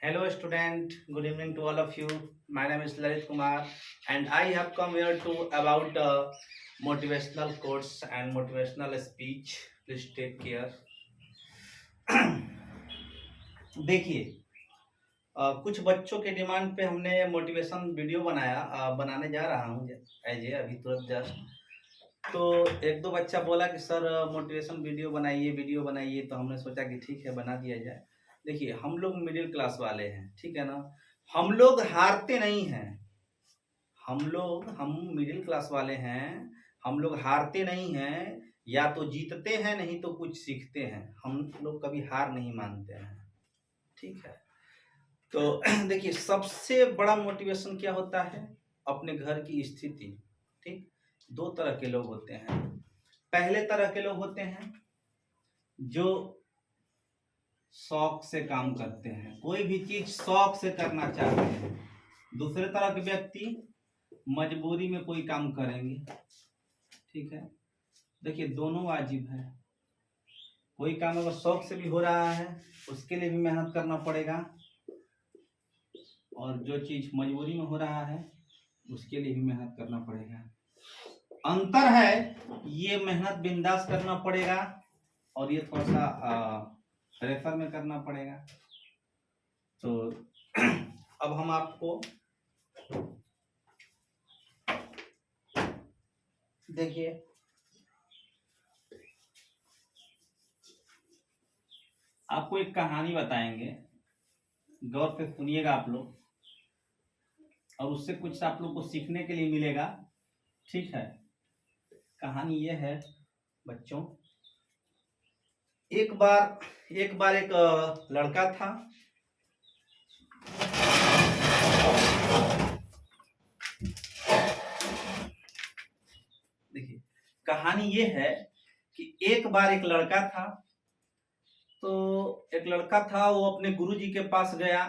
Hello, student. Good evening to all of you. My name is Lalit Kumar, and I have come here to about motivational quotes and motivational speech. Please take care. देखिए, कुछ बच्चों के demand पे हमने motivation video बनाने जा रहा हूँ एज ए अभी तुरंत जस्ट। तो एक दो बच्चा बोला कि सर मोटिवेशन वीडियो बनाइए, तो हमने सोचा कि ठीक है, बना दिया जाए। देखिए, हम लोग मिडिल क्लास वाले हैं, ठीक है ना। हम लोग हारते नहीं हैं। हम मिडिल क्लास वाले हैं। हम लोग हारते नहीं हैं, या तो जीतते हैं, नहीं तो कुछ सीखते हैं। हम लोग कभी हार नहीं मानते हैं, ठीक है। तो देखिए, सबसे बड़ा मोटिवेशन क्या होता है? अपने घर की स्थिति। ठीक, दो तरह के लोग होते हैं। पहले तरह के लोग होते हैं जो शौक से काम करते हैं, कोई भी चीज शौक से करना चाहते हैं। दूसरे तरह के व्यक्ति मजबूरी में कोई काम करेंगे, ठीक है। देखिए, दोनों वाजिब है। कोई काम अगर शौक से भी हो रहा है, उसके लिए भी मेहनत करना पड़ेगा, और जो चीज मजबूरी में हो रहा है, उसके लिए भी मेहनत करना पड़ेगा। अंतर है, ये मेहनत बिंदास करना पड़ेगा, और ये थोड़ा सा प्रेशर में करना पड़ेगा। तो अब हम आपको देखिए, आपको एक कहानी बताएंगे, गौर से सुनिएगा आप लोग, और उससे कुछ आप लोग को सीखने के लिए मिलेगा, ठीक है। कहानी ये है बच्चों, एक बार एक लड़का था। देखिए, कहानी ये है कि एक बार एक लड़का था। तो एक लड़का था, वो अपने गुरुजी के पास गया।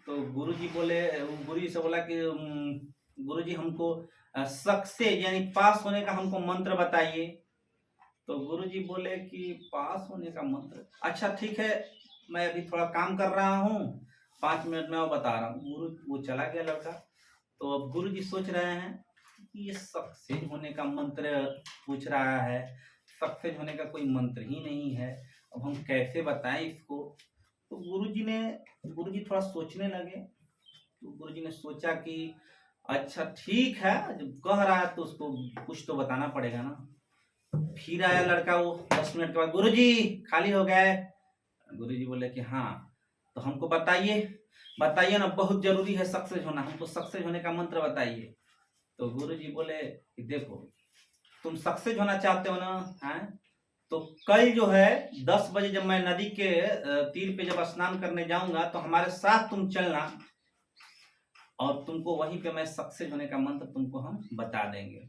तो गुरुजी से बोला कि गुरुजी, हमको सक्सेस यानी पास होने का हमको मंत्र बताइए। तो गुरुजी बोले कि पास होने का मंत्र, अच्छा ठीक है, मैं अभी थोड़ा काम कर रहा हूँ, 5 मिनट में वो बता रहा हूँ। वो चला गया लड़का। तो अब गुरुजी सोच रहे हैं कि ये सक्सेस होने का मंत्र पूछ रहा है, सक्सेस होने का कोई मंत्र ही नहीं है, अब हम कैसे बताएं इसको। तो गुरुजी थोड़ा सोचने लगे। तो गुरुजी ने सोचा कि अच्छा ठीक है, जब कह रहा है तो उसको कुछ तो बताना पड़ेगा ना। फिर आया लड़का, वो 10 मिनट के बाद, गुरुजी खाली हो गए? गुरुजी बोले कि हाँ, तो हमको बताइए ना, बहुत जरूरी है सक्सेस होना, हमको सक्सेस होने का मंत्र बताइए। तो गुरुजी बोले कि देखो, तुम सक्सेस होना चाहते हो ना, हैं? तो कल जो है 10 बजे जब मैं नदी के तीर पे जब स्नान करने जाऊंगा, तो हमारे साथ तुम चलना, और तुमको वहीं पे मैं सक्सेस होने का मंत्र तुमको हम बता देंगे।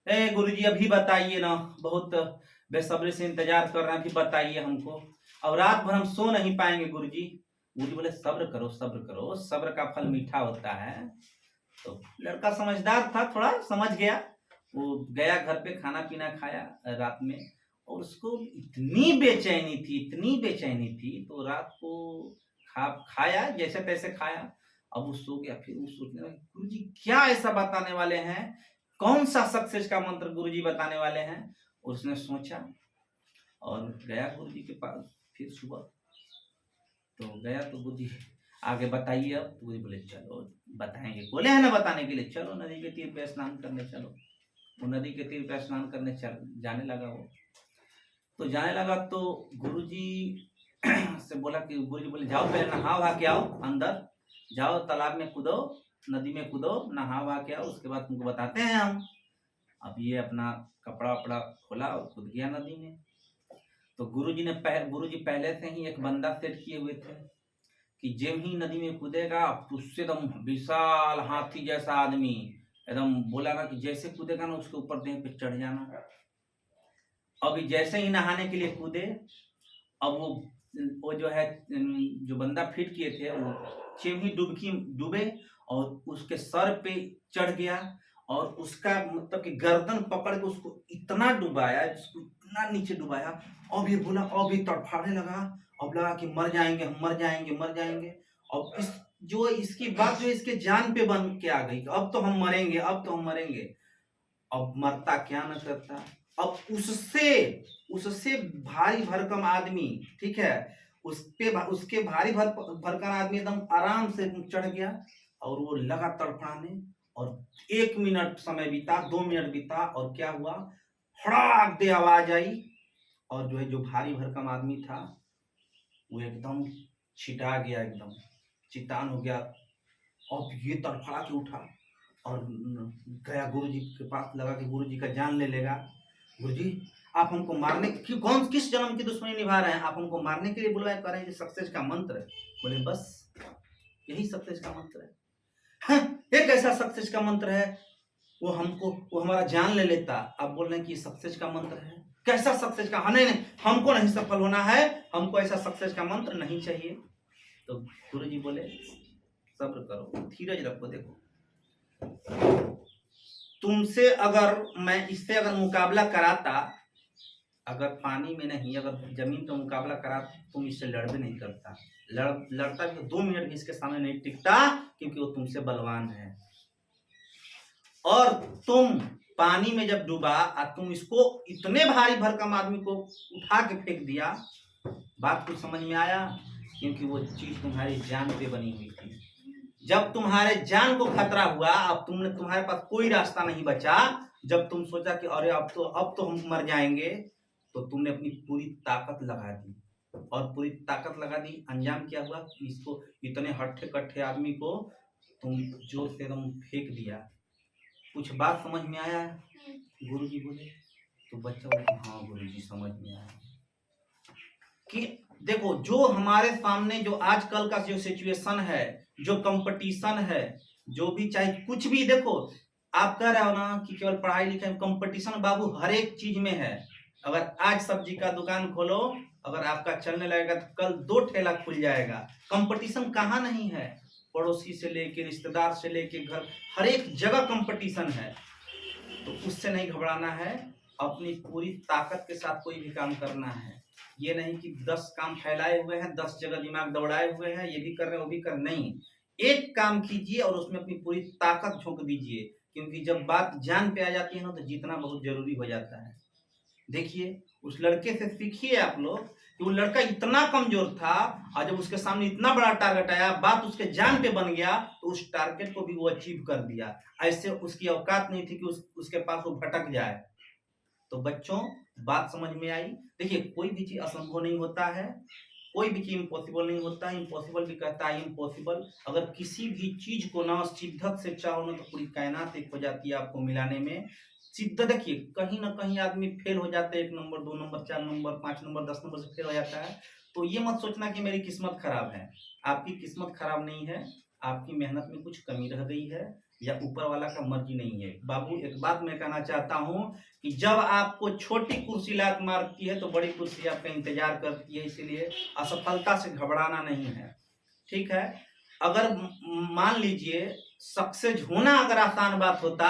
ए गुरुजी, अभी बताइए ना, बहुत बेसब्री से इंतजार कर रहे हैं, अभी बताइए हमको, अब रात भर हम सो नहीं पाएंगे गुरुजी। गुरुजी बोले सब्र करो, सब्र करो, सब्र का फल मीठा होता है। तो लड़का समझदार था, थोड़ा समझ गया। वो गया घर पे, खाना पीना खाया रात में, और उसको इतनी बेचैनी थी, तो रात को खाया, जैसे तैसे खाया। अब वो सो गया। फिर वो सोचने लगा, गुरुजी क्या ऐसा बताने वाले हैं, कौन सा सक्सेस का मंत्र गुरुजी बताने वाले हैं। उसने सोचा और गया गुरुजी के पास। फिर सुबह तो गया, तो गुरुजी आगे बताइए। अब तो गुरुजी बोले चलो बताएंगे, बोले हैं ना बताने के लिए, चलो नदी के तीर पे स्नान करने चलो। वो नदी के तीर पे स्नान करने जाने लगा। वो तो जाने लगा, तो गुरुजी से बोला कि गुरुजी बोले जाओ, पहले नहा वहा के आओ, अंदर जाओ, तालाब में कूदो, नदी में कूदो, नहा वहा के आओ, उसके बाद तुमको बताते हैं हम। अब ये अपना कपड़ा वपड़ा खोला और कूद गया नदी में। तो गुरुजी पहले से ही एक बंदा सेट किए हुए थे कि जब ही नदी में कूदेगा, उससे एकदम विशाल हाथी जैसा आदमी एकदम बोला ना कि जैसे कूदेगा ना, उसके ऊपर देह पे चढ़ जाना। अभी जैसे ही नहाने के लिए कूदे, अब वो जो है, जो बंदा फिट किए थे, वो चिम ही डूबे, और उसके सर पे चढ़ गया, और उसका मतलब कि गर्दन पकड़ के उसको इतना डुबाया, जिसको इतना नीचे डुबाया, अभी बोला, अभी तड़फाने लगा, अब लगा कि मर जाएंगे, हम मर जाएंगे, मर जाएंगे। अब इसकी बात जो इसके जान पे बन के आ गई, अब तो हम मरेंगे, अब तो हम मरेंगे। अब मरता क्या न करता। अब उससे उससे भारी भरकम आदमी, ठीक है, उसके भारी भरकम आदमी एकदम आराम से चढ़ गया और वो लगा तड़फड़ाने। और 1 मिनट समय बीता, 2 मिनट बीता, और क्या हुआ, फड़ाक दे आवाज आई, और जो है जो भारी भरकम आदमी था वो एकदम छिटा गया, एकदम चितान हो गया। अब ये तड़फड़ा के उठा और गया गुरुजी के पास, लगा कि गुरुजी का जान ले लेगा। गुरुजी, आप हमको मारने की किस जन्म की दुश्मनी निभा रहे हैं, आप हमको मारने के लिए बुलवाए, कह रहे हैं कि सक्सेस का मंत्र है। बोले बस यही सक्सेस का मंत्र है। हाँ, एक ऐसा सक्सेस का मंत्र है, वो हमारा जान ले लेता। आप बोल रहे हैं कि सक्सेस का मंत्र है, कैसा सक्सेस का? नहीं नहीं, हमको नहीं सफल होना है, हमको ऐसा सक्सेस का मंत्र नहीं चाहिए। तो गुरुजी बोले सब्र करो, धीरज रखो। देखो, तुमसे अगर मैं इससे अगर मुकाबला कराता, अगर पानी में नहीं, अगर जमीन पर मुकाबला कराता, तुम इससे लड़ भी नहीं करता। लड़ता भी तो 2 मिनट भी इसके सामने नहीं टिकता, क्योंकि वो तुमसे बलवान है। और तुम पानी में जब डूबा और तुम इसको इतने भारी भरकम आदमी को उठा के फेंक दिया, बात कुछ समझ में आया? क्योंकि वो चीज तुम्हारी जान पे बनी हुई थी। जब तुम्हारे जान को खतरा हुआ, अब तुम्हारे पास कोई रास्ता नहीं बचा, जब तुम सोचा कि अरे अब तो हम मर जाएंगे, तो तुमने अपनी पूरी ताकत लगा दी। और पूरी ताकत लगा दी, अंजाम क्या हुआ कि इसको इतने हट्ठे कट्ठे आदमी को तुम जोर से एकदम फेंक दिया। कुछ बात समझ में आया है? गुरुजी बोले। तो बच्चा बोले हाँ गुरुजी समझ में आया। कि देखो, जो हमारे सामने जो आजकल का जो सिचुएशन है, जो कंपटीशन है, जो भी चाहे कुछ भी, देखो आप कह रहे हो ना कि केवल पढ़ाई लिखाई में कंपटीशन, बाबू हर एक चीज में है। अगर आज सब्जी का दुकान खोलो, अगर आपका चलने लगेगा तो कल 2 ठेला खुल जाएगा। कंपटीशन कहाँ नहीं है? पड़ोसी से लेके रिश्तेदार से लेके घर, हर एक जगह कंपटीशन है। तो उससे नहीं घबराना है, अपनी पूरी ताकत के साथ कोई भी काम करना है। ये नहीं कि 10 काम फैलाए हुए हैं, 10 जगह दिमाग दौड़ाए हुए हैं, ये भी कर रहे हैं वो भी कर, नहीं, एक काम कीजिए और उसमें अपनी पूरी ताकत झोंक दीजिए। क्योंकि जब बात जान पे आ जाती है ना, तो जीतना बहुत जरूरी हो जाता है। देखिए, उस लड़के से सीखिए आप लोग कि वो लड़का इतना कमजोर था, और जब उसके सामने इतना बड़ा टारगेट आया, बात उसके जान पे बन गया, तो उस टारगेट को भी वो अचीव कर दिया। ऐसे उसकी औकात नहीं थी कि उसके पास वो भटक जाए। तो बच्चों, बात समझ में आई? देखिए, कोई भी चीज असंभव नहीं होता है, कोई भी चीज इम्पॉसिबल नहीं होता है। इम्पॉसिबल भी कहता है इम्पॉसिबल। अगर किसी भी चीज को ना शिद्दत से चाहो ना, तो पूरी कायनात एक हो जाती है आपको मिलाने में। शिद्दत, देखिए कहीं ना कहीं आदमी फेल हो जाता है, 1 number 2 number 4 number 5 number 10 number से फेल हो जाता है। तो ये मत सोचना कि मेरी किस्मत खराब है। आपकी किस्मत खराब नहीं है, आपकी मेहनत में कुछ कमी रह गई है, या ऊपर वाला का मर्जी नहीं है। बाबू, एक बात मैं कहना चाहता हूँ कि जब आपको छोटी कुर्सी लात मारती है, तो बड़ी कुर्सी आपका इंतजार करती है। इसीलिए असफलता से घबराना नहीं है, ठीक है? अगर मान लीजिए सक्सेस होना अगर आसान बात होता,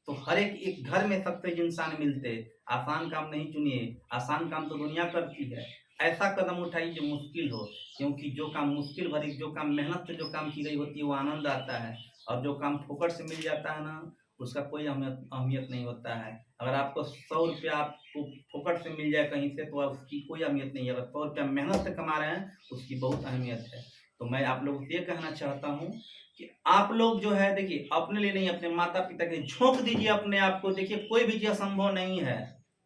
तो हर एक घर में सक्सेस इंसान मिलते। आसान काम नहीं चुनिए, आसान काम तो दुनिया करती है। ऐसा कदम उठाइए जो मुश्किल हो, क्योंकि जो काम मुश्किल भरी, जो काम मेहनत से जो काम की गई होती है, वो आनंद आता है। और जो काम फोकट से मिल जाता है ना, उसका कोई अहमियत नहीं होता है। अगर आपको 100 रुपया आपको फोकट से मिल जाए कहीं से, तो उसकी कोई अहमियत नहीं है। अगर 100 रुपया मेहनत से कमा रहे हैं, उसकी बहुत अहमियत है। तो मैं आप लोगों से ये कहना चाहता हूँ कि आप लोग जो है, देखिए अपने लिए नहीं, अपने माता पिता के लिए झोंक दीजिए अपने आप को। देखिए, कोई भी चीज असंभव नहीं है,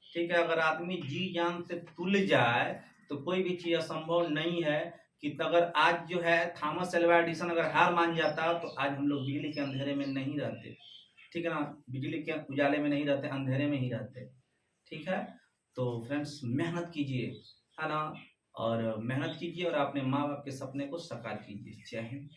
ठीक है? अगर आदमी जी जान से तुल जाए, तो कोई भी चीज असंभव नहीं है। कि अगर आज जो है थॉमस एल्वा एडिसन अगर हार मान जाता, तो आज हम लोग बिजली के अंधेरे में नहीं रहते, ठीक है ना? बिजली के उजाले में नहीं रहते, अंधेरे में ही रहते, ठीक है? तो फ्रेंड्स, मेहनत कीजिए, है ना? और मेहनत कीजिए और अपने माँ बाप के सपने को साकार कीजिए। जय हिंद।